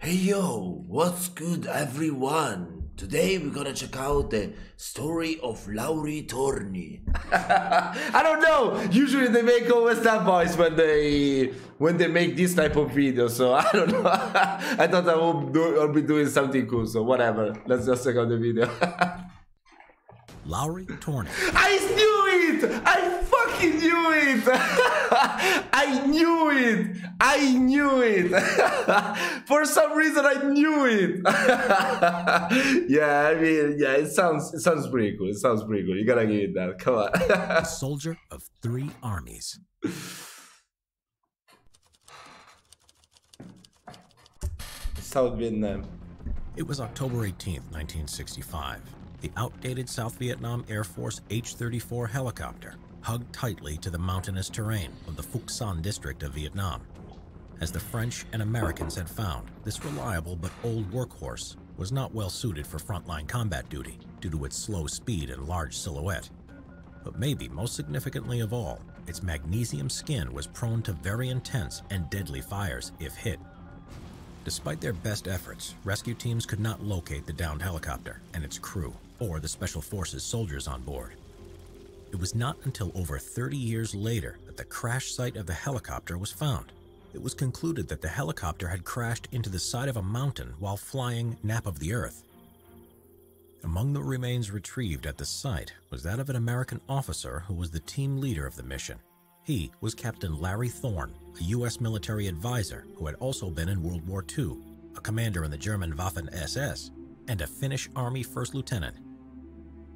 Hey yo, what's good everyone? Today we're gonna check out the story of Lauri Torni. I don't know. Usually they make always that voice when they make this type of video. So I don't know. I thought I'll be doing something cool. So whatever. Let's just check out the video. Lauri Torni. I knew it! I fucking knew it! I knew it! I knew it! For some reason I knew it! Yeah, I mean, yeah, it sounds pretty cool. It sounds pretty cool. You gotta give it that. Come on. A soldier of 3 armies. South Vietnam. It was October 18th, 1965. The outdated South Vietnam Air Force H-34 helicopter hugged tightly to the mountainous terrain of the Phuoc Son district of Vietnam. As the French and Americans had found, this reliable but old workhorse was not well suited for frontline combat duty due to its slow speed and large silhouette. But maybe most significantly of all, its magnesium skin was prone to very intense and deadly fires if hit. Despite their best efforts, rescue teams could not locate the downed helicopter and its crew, or the Special Forces soldiers on board. It was not until over 30 years later that the crash site of the helicopter was found. It was concluded that the helicopter had crashed into the side of a mountain while flying nap of the earth. Among the remains retrieved at the site was that of an American officer who was the team leader of the mission. He was Captain Larry Thorne, a U.S. military advisor who had also been in World War II, a commander in the German Waffen-SS, and a Finnish Army First Lieutenant.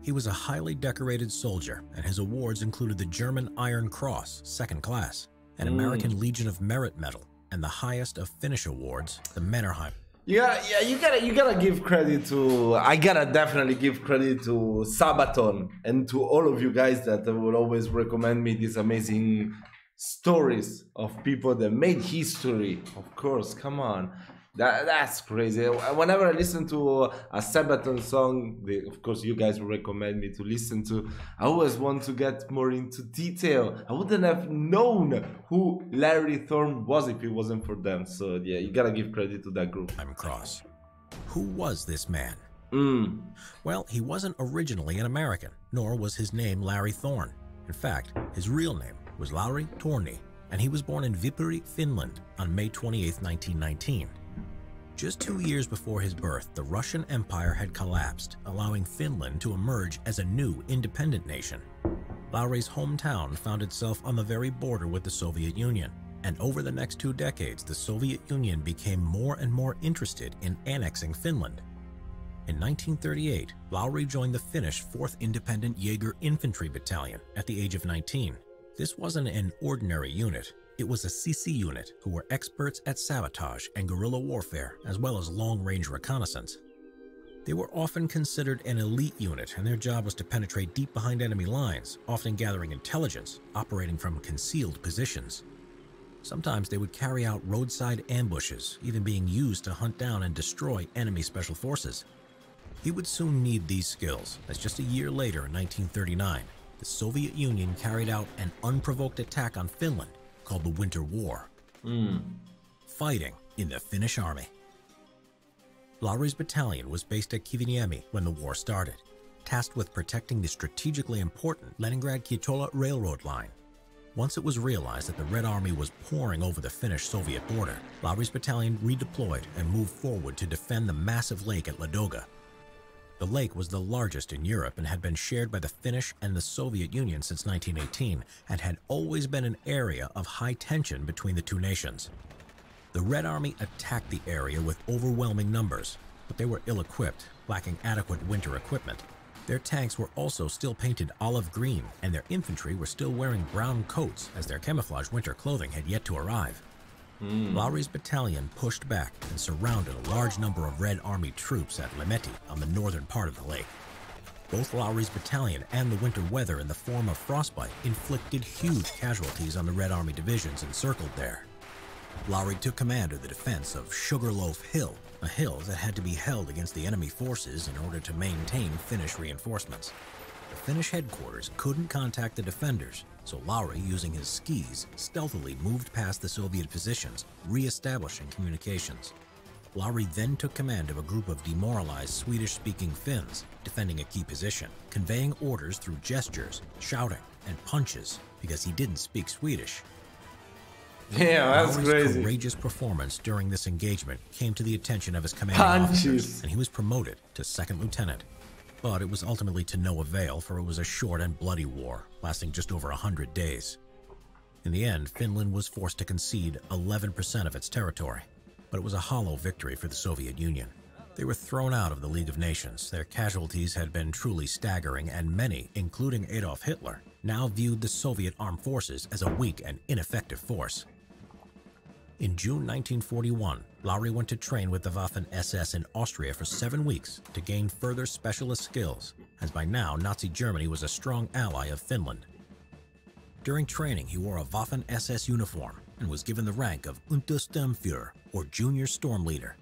He was a highly decorated soldier, and his awards included the German Iron Cross, second class, an American Legion of Merit Medal, and the highest of Finnish awards, the Mannerheim. You gotta give credit to. I gotta definitely give credit to Sabaton and to all of you guys that would always recommend me these amazing stories of people that made history. Of course, come on. That's crazy. Whenever I listen to a Sabaton song, of course you guys will recommend me to listen to. I always want to get more into detail. I wouldn't have known who Larry Thorne was if it wasn't for them. So yeah, you gotta give credit to that group. Cross. Who was this man? Well, he wasn't originally an American, nor was his name Larry Thorne. In fact, his real name was Lauri Torni, and he was born in Viipuri, Finland on May 28, 1919. Just 2 years before his birth, the Russian Empire had collapsed, allowing Finland to emerge as a new independent nation. Lauri's hometown found itself on the very border with the Soviet Union, and over the next 2 decades, the Soviet Union became more and more interested in annexing Finland. In 1938, Lauri joined the Finnish 4th Independent Jaeger Infantry Battalion at the age of 19. This wasn't an ordinary unit. It was a CC unit who were experts at sabotage and guerrilla warfare, as well as long-range reconnaissance. They were often considered an elite unit, and their job was to penetrate deep behind enemy lines, often gathering intelligence, operating from concealed positions. Sometimes they would carry out roadside ambushes, even being used to hunt down and destroy enemy special forces. He would soon need these skills, as just a year later in 1939, the Soviet Union carried out an unprovoked attack on Finland called the Winter War, fighting in the Finnish army. Lauri's battalion was based at Kiviniemi when the war started, tasked with protecting the strategically important Leningrad-Kitola railroad line. Once it was realized that the Red Army was pouring over the Finnish-Soviet border, Lauri's battalion redeployed and moved forward to defend the massive lake at Ladoga. The lake was the largest in Europe and had been shared by the Finnish and the Soviet Union since 1918 and had always been an area of high tension between the two nations. The Red Army attacked the area with overwhelming numbers, but they were ill-equipped, lacking adequate winter equipment. Their tanks were also still painted olive green, and their infantry were still wearing brown coats as their camouflage winter clothing had yet to arrive. Lauri's battalion pushed back and surrounded a large number of Red Army troops at Lemeti on the northern part of the lake. Both Lauri's battalion and the winter weather in the form of frostbite inflicted huge casualties on the Red Army divisions encircled there. Lauri took command of the defense of Sugarloaf Hill, a hill that had to be held against the enemy forces in order to maintain Finnish reinforcements. The Finnish headquarters couldn't contact the defenders, so Lauri, using his skis, stealthily moved past the Soviet positions, re-establishing communications. Lauri then took command of a group of demoralized Swedish-speaking Finns, defending a key position, conveying orders through gestures, shouting, and punches because he didn't speak Swedish. Yeah, that's Lauri's crazy. courageous performance during this engagement came to the attention of his commanding officers, Punches. and he was promoted to second lieutenant. But it was ultimately to no avail, for it was a short and bloody war, lasting just over 100 days. In the end, Finland was forced to concede 11% of its territory, but it was a hollow victory for the Soviet Union. They were thrown out of the League of Nations. Their casualties had been truly staggering, and many, including Adolf Hitler, now viewed the Soviet armed forces as a weak and ineffective force. In June 1941, Lauri went to train with the Waffen-SS in Austria for 7 weeks to gain further specialist skills, as by now Nazi Germany was a strong ally of Finland. During training, he wore a Waffen-SS uniform and was given the rank of Untersturmführer, or Junior Storm Leader.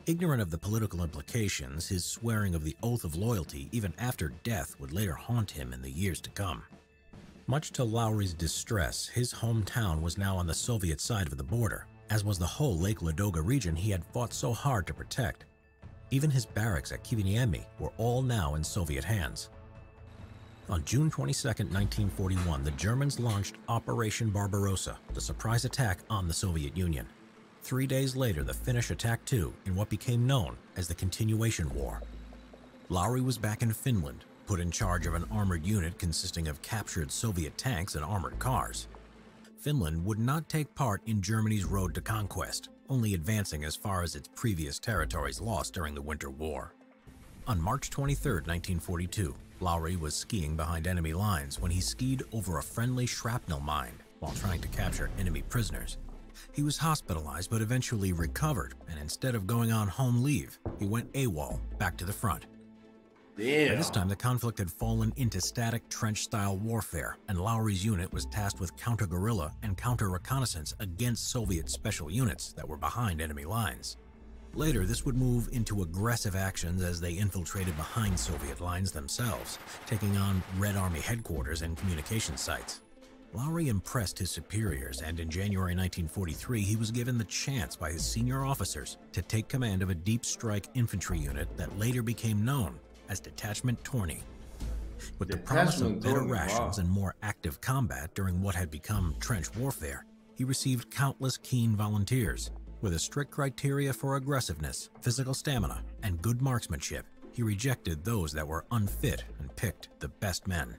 Ignorant of the political implications, his swearing of the oath of loyalty even after death would later haunt him in the years to come. Much to Lauri's distress, his hometown was now on the Soviet side of the border, as was the whole Lake Ladoga region he had fought so hard to protect. Even his barracks at Kiviniemi were all now in Soviet hands. On June 22, 1941, the Germans launched Operation Barbarossa, the surprise attack on the Soviet Union. 3 days later, the Finnish attacked too, in what became known as the Continuation War. Lauri was back in Finland, put in charge of an armored unit consisting of captured Soviet tanks and armored cars. Finland would not take part in Germany's road to conquest, only advancing as far as its previous territories lost during the Winter War. On March 23, 1942, Lauri was skiing behind enemy lines when he skied over a friendly shrapnel mine while trying to capture enemy prisoners. He was hospitalized but eventually recovered, and instead of going on home leave, he went AWOL, back to the front. Damn. By this time, the conflict had fallen into static trench-style warfare, and Lauri's unit was tasked with counter-guerrilla and counter-reconnaissance against Soviet special units that were behind enemy lines. Later, this would move into aggressive actions as they infiltrated behind Soviet lines themselves, taking on Red Army headquarters and communication sites. Lauri impressed his superiors, and in January 1943, he was given the chance by his senior officers to take command of a deep strike infantry unit that later became known as Detachment Torny. With the promise of better rations and more active combat during what had become trench warfare, he received countless keen volunteers. With a strict criteria for aggressiveness, physical stamina, and good marksmanship, he rejected those that were unfit and picked the best men.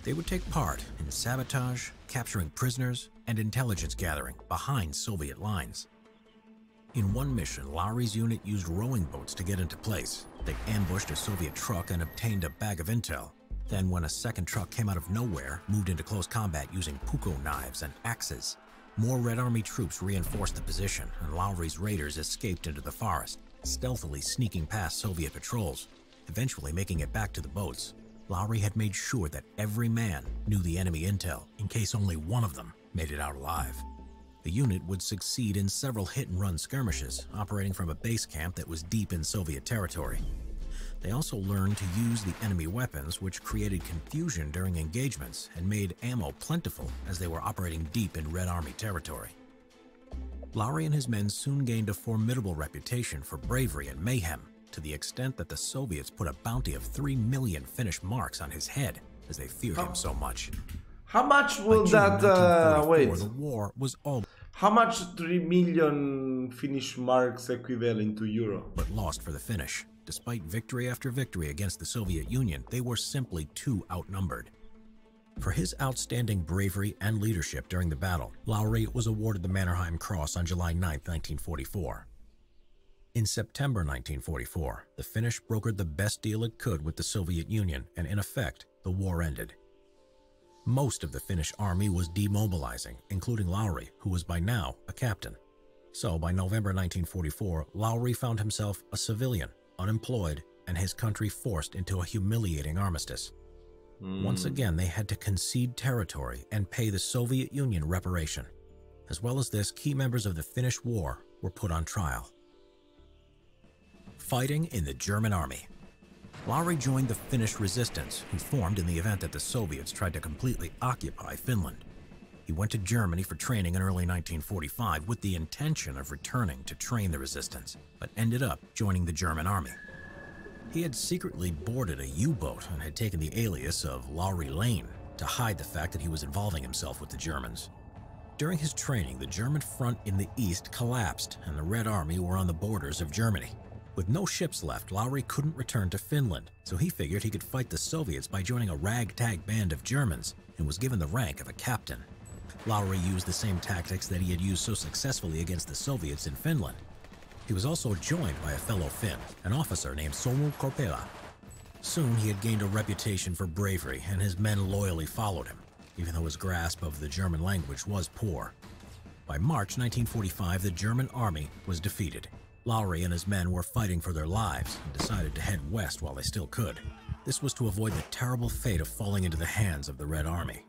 They would take part in sabotage, capturing prisoners, and intelligence gathering behind Soviet lines. In one mission, Lauri's unit used rowing boats to get into place. They ambushed a Soviet truck and obtained a bag of intel. Then, when a second truck came out of nowhere, moved into close combat using puko knives and axes. More Red Army troops reinforced the position, and Lauri's raiders escaped into the forest, stealthily sneaking past Soviet patrols, eventually making it back to the boats. Lauri had made sure that every man knew the enemy intel, in case only one of them made it out alive. The unit would succeed in several hit-and-run skirmishes, operating from a base camp that was deep in Soviet territory. They also learned to use the enemy weapons, which created confusion during engagements and made ammo plentiful as they were operating deep in Red Army territory. Lauri and his men soon gained a formidable reputation for bravery and mayhem, to the extent that the Soviets put a bounty of 3 million Finnish marks on his head, as they feared him so much. How much will that, wait. The war was all How much 3 million Finnish marks equivalent to euro? but lost for the Finnish. Despite victory after victory against the Soviet Union, they were simply too outnumbered. For his outstanding bravery and leadership during the battle, Lauri was awarded the Mannerheim Cross on July 9, 1944. In September 1944, the Finnish brokered the best deal it could with the Soviet Union, and in effect, the war ended. Most of the Finnish army was demobilizing, including Lauri, who was by now a captain. So by November 1944, Lauri found himself a civilian, unemployed, and his country forced into a humiliating armistice. Once again, they had to concede territory and pay the Soviet Union reparation. As well as this, key members of the Finnish war were put on trial. Fighting in the German army. Lauri joined the Finnish resistance, who formed in the event that the Soviets tried to completely occupy Finland. He He went to Germany for training in early 1945 with the intention of returning to train the resistance, but ended up joining the German army. He had secretly boarded a U-boat and had taken the alias of Laurie Lane to hide the fact that he was involving himself with the Germans. During his training, the German front in the east collapsed and the Red Army were on the borders of Germany. With no ships left, Laurie couldn't return to Finland, so he figured he could fight the Soviets by joining a ragtag band of Germans and was given the rank of a captain. Laurie used the same tactics that he had used so successfully against the Soviets in Finland. He was also joined by a fellow Finn, an officer named Samu Korpela. Soon he had gained a reputation for bravery and his men loyally followed him, even though his grasp of the German language was poor. By March 1945, the German army was defeated. Laurie and his men were fighting for their lives and decided to head west while they still could. This was to avoid the terrible fate of falling into the hands of the Red Army.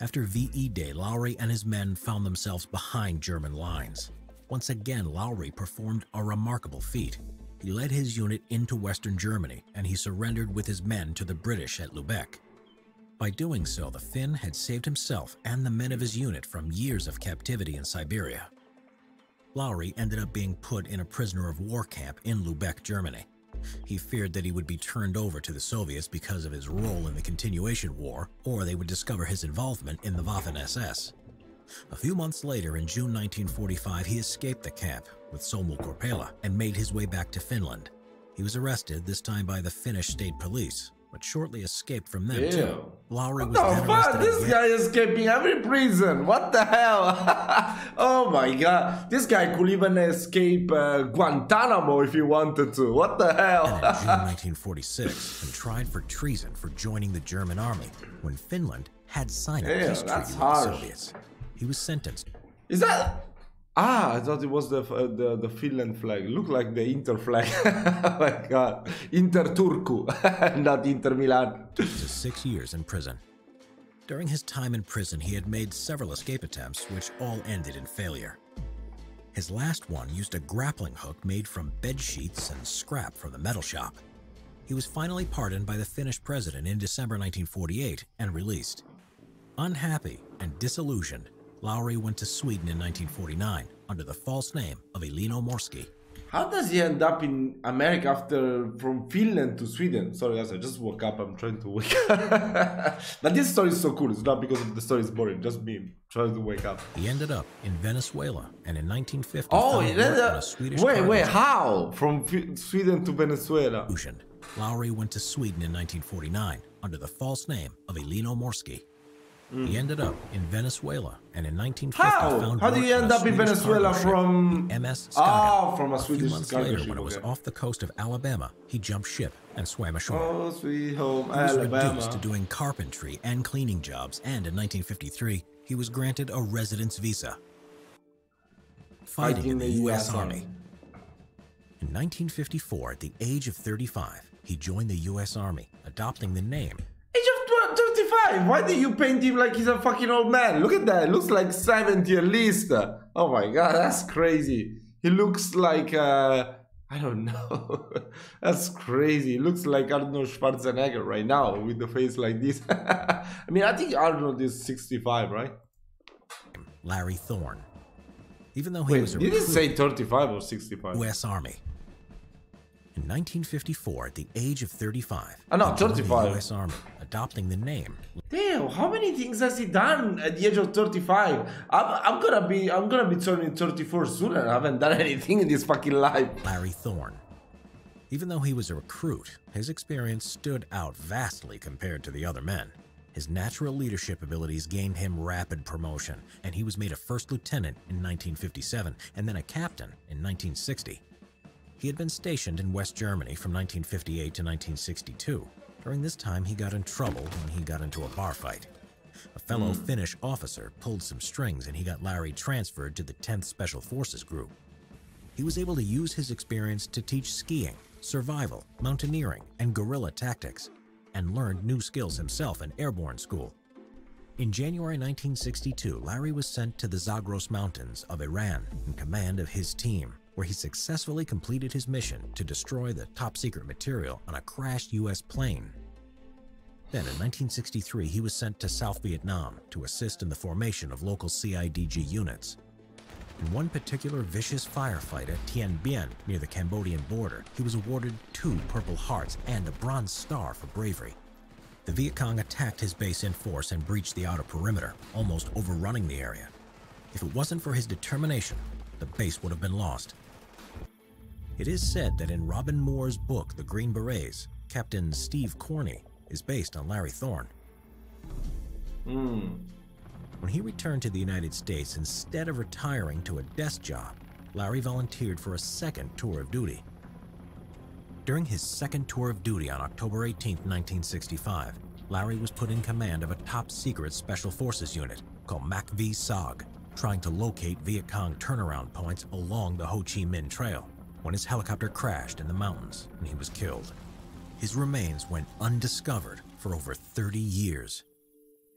After VE Day, Laurie and his men found themselves behind German lines. Once again, Laurie performed a remarkable feat. He led his unit into Western Germany and he surrendered with his men to the British at Lubeck. By doing so, the Finn had saved himself and the men of his unit from years of captivity in Siberia. Laurie ended up being put in a prisoner of war camp in Lubeck, Germany. He feared that he would be turned over to the Soviets because of his role in the continuation war, or they would discover his involvement in the Waffen-SS. A few months later, in June 1945, he escaped the camp with Samu Korpela and made his way back to Finland. He was arrested, this time by the Finnish state police, but shortly escaped from them too. Laurie was then arrested This again. guy escaping every prison. What the hell? Oh my god. This guy could even escape Guantanamo if he wanted to. What the hell? And in June 1946, been tried for treason for joining the German army when Finland had signed a peace treaty with the Soviets. He was sentenced. Is that? Ah, I thought it was the Finland flag. Looked like the Inter flag. Oh my god. Inter Turku, not Inter Milan. To 6 years in prison. During his time in prison, he had made several escape attempts, which all ended in failure. His last one used a grappling hook made from bed sheets and scrap from the metal shop. He was finally pardoned by the Finnish president in December 1948 and released. Unhappy and disillusioned, Laurie went to Sweden in 1949 under the false name of Elino Morski. How does he end up in America from Finland to Sweden? Sorry guys, I just woke up, I'm trying to wake up. But this story is so cool, it's not because of the story is boring, just me trying to wake up. He ended up in Venezuela and in 1950 a Swedish wait, how? From Sweden to Venezuela? Laurie went to Sweden in 1949 under the false name of Elino Morski. He ended up in Venezuela and in 1950 How did you end up in Venezuela from MS Skagen? From a Swedish months later, when it was off the coast of Alabama, he jumped ship and swam ashore. Oh, sweet home, He was Alabama. reduced to doing carpentry and cleaning jobs, and in 1953, he was granted a residence visa. Fighting in the U.S. Army. In 1954, at the age of 35, he joined the U.S. Army, adopting the name. Age of 35? Why did you paint him like he's a fucking old man? Look at that, looks like 70 at least. Oh my god, that's crazy. He looks like, I don't know. That's crazy. He looks like Arnold Schwarzenegger right now with the face like this. I mean, I think Arnold is 65, right? Larry Thorne. Even though he was a did it say 35 or 65? U.S. Army. In 1954, at the age of 35, no, 35. The U.S. Army, adopting the name. Damn, how many things has he done at the age of 35? I'm gonna be turning 34 soon, and I haven't done anything in this fucking life. Larry Thorne. Even though he was a recruit, his experience stood out vastly compared to the other men. His natural leadership abilities gained him rapid promotion, and he was made a first lieutenant in 1957 and then a captain in 1960. He had been stationed in West Germany from 1958 to 1962. During this time, he got in trouble when he got into a bar fight. A fellow Finnish officer pulled some strings and he got Larry transferred to the 10th Special Forces Group. He was able to use his experience to teach skiing, survival, mountaineering, and guerrilla tactics, and learned new skills himself in airborne school. In January 1962, Larry was sent to the Zagros Mountains of Iran in command of his team, where he successfully completed his mission to destroy the top-secret material on a crashed U.S. plane. Then in 1963, he was sent to South Vietnam to assist in the formation of local CIDG units. In one particular vicious firefight at Tien Bien near the Cambodian border, he was awarded 2 Purple Hearts and a Bronze Star for bravery. The Viet Cong attacked his base in force and breached the outer perimeter, almost overrunning the area. If it wasn't for his determination, the base would have been lost. It is said that in Robin Moore's book, The Green Berets, Captain Steve Corney is based on Larry Thorne. When he returned to the United States, instead of retiring to a desk job, Larry volunteered for a second tour of duty. During his second tour of duty on October 18, 1965, Larry was put in command of a top-secret Special Forces unit called MACV-SOG, trying to locate Viet Cong turnaround points along the Ho Chi Minh Trail, when his helicopter crashed in the mountains and he was killed. His remains went undiscovered for over 30 years.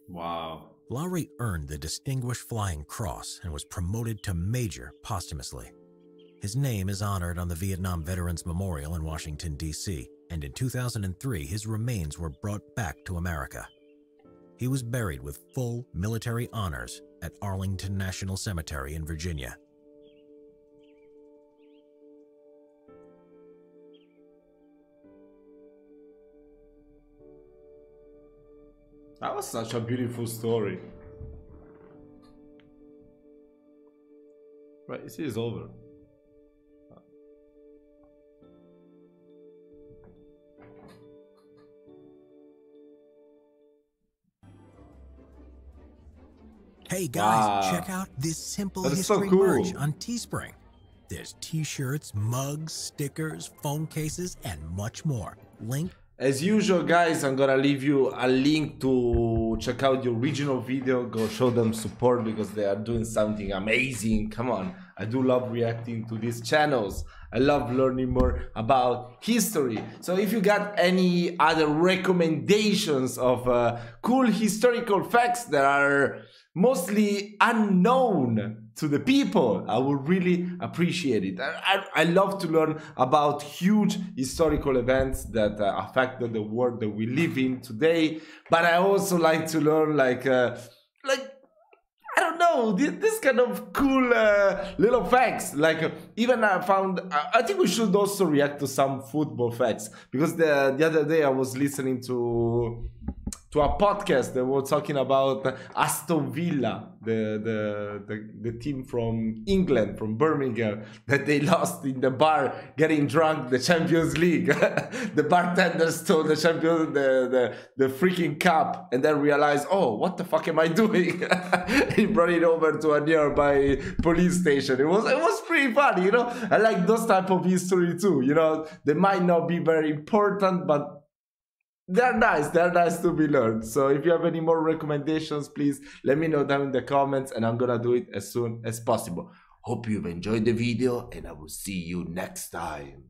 Wow. Larry earned the Distinguished Flying Cross and was promoted to Major posthumously. His name is honored on the Vietnam Veterans Memorial in Washington, D.C., and in 2003, his remains were brought back to America. He was buried with full military honors at Arlington National Cemetery in Virginia. That was such a beautiful story. Right, it is over. Hey guys, check out this simple history merch on Teespring. There's t-shirts, mugs, stickers, phone cases, and much more. Link. As usual, guys, I'm gonna leave you a link to check out the original video. Go show them support because they are doing something amazing. Come on, I do love reacting to these channels. I love learning more about history. So if you got any other recommendations of cool historical facts that are mostly unknown to the people, I would really appreciate it. I love to learn about huge historical events that affected the world that we live in today. But I also like to learn like I don't know, this kind of cool little facts. Like even I found, I think we should also react to some football facts, because the other day I was listening to a podcast that were talking about Aston Villa, the team from England, from Birmingham, that they lost in the bar getting drunk the Champions League. The bartender stole the the freaking cup and then realized, oh, what the fuck am I doing? He brought it over to a nearby police station. It was pretty funny, you know. I like those type of history too, you know. They might not be very important, but they're nice to be learned. So if you have any more recommendations, please let me know down in the comments and I'm gonna do it as soon as possible. Hope you've enjoyed the video and I will see you next time.